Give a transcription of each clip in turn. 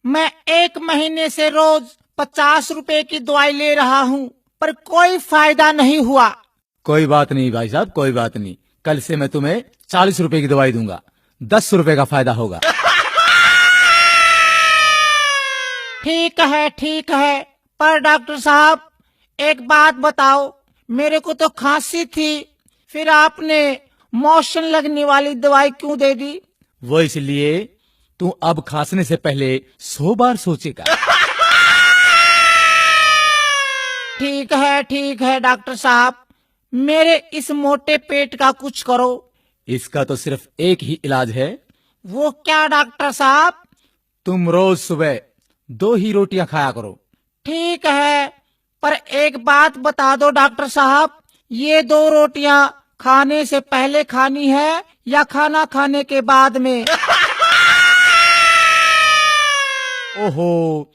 मैं 1 महीने से रोज 50 रुपए की दवाई ले रहा हूँ, पर कोई फायदा नहीं हुआ। कोई बात नहीं भाई साहब, कोई बात नहीं। कल से मैं तुम्हें 40 रुपए की दवाई दूंगा, 10 रुपए का फायदा होगा। ठीक है, पर डॉक्टर साहब एक बात बताओ, मेरे को तो खांसी थी, फिर आपने मोशन लगने वाली दवाई क्यों दे दी? वो इसलिए तू अब खांसने से पहले 100 बार सोचेगा। ठीक है डॉक्टर साहब, मेरे इस मोटे पेट का कुछ करो। इसका तो सिर्फ एक ही इलाज है। वो क्या डॉक्टर साहब? तुम रोज सुबह 2 ही रोटियां खाया करो। ठीक है, पर एक बात बता दो डॉक्टर साहब, ये 2 रोटियां खाने से पहले खानी है या खाना खाने के बाद में? ओहो,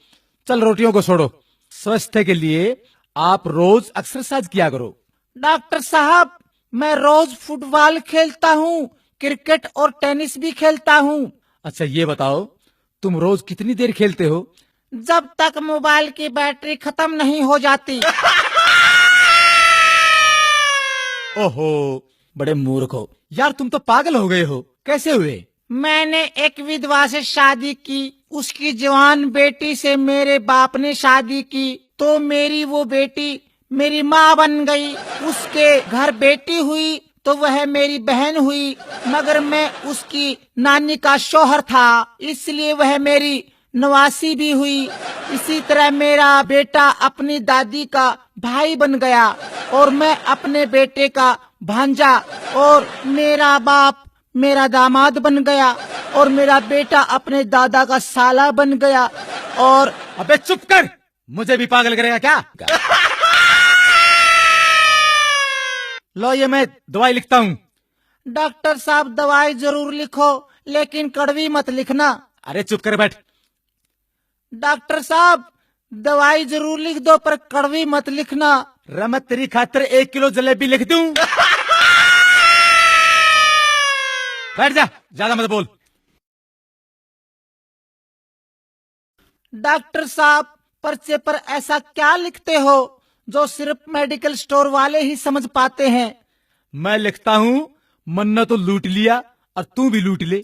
चल रोटियों को छोड़ो। स्वास्थ्य के लिए आप रोज एक्सरसाइज किया करो। डॉक्टर साहब, मैं रोज फुटबॉल खेलता हूँ, क्रिकेट और टेनिस भी खेलता हूँ। अच्छा ये बताओ, तुम रोज कितनी देर खेलते हो? जब तक मोबाइल की बैटरी खत्म नहीं हो जाती। ओहो, बड़े मूर्ख हो यार, तुम तो पागल हो गए हो। कैसे हुए? मैंने एक विधवा से शादी की, उसकी जवान बेटी से मेरे बाप ने शादी की, तो मेरी वो बेटी मेरी माँ बन गई। उसके घर बेटी हुई तो वह मेरी बहन हुई, मगर मैं उसकी नानी का शौहर था, इसलिए वह मेरी नवासी भी हुई। इसी तरह मेरा बेटा अपनी दादी का भाई बन गया, और मैं अपने बेटे का भांजा, और मेरा बाप मेरा दामाद बन गया, और मेरा बेटा अपने दादा का साला बन गया। और अबे चुप कर, मुझे भी पागल करेगा क्या? लो ये मैं दवाई लिखता हूँ। डॉक्टर साहब दवाई जरूर लिखो, लेकिन कड़वी मत लिखना। अरे चुप कर बैठ। डॉक्टर साहब दवाई जरूर लिख दो, पर कड़वी मत लिखना। मैं तेरी खातिर 1 किलो जलेबी लिख दूं? बैठ जा, ज्यादा मत बोल। डॉक्टर साहब पर्चे पर ऐसा क्या लिखते हो जो सिर्फ मेडिकल स्टोर वाले ही समझ पाते हैं? मैं लिखता हूँ, मन्ना तो लूट लिया और तू भी लूट ले।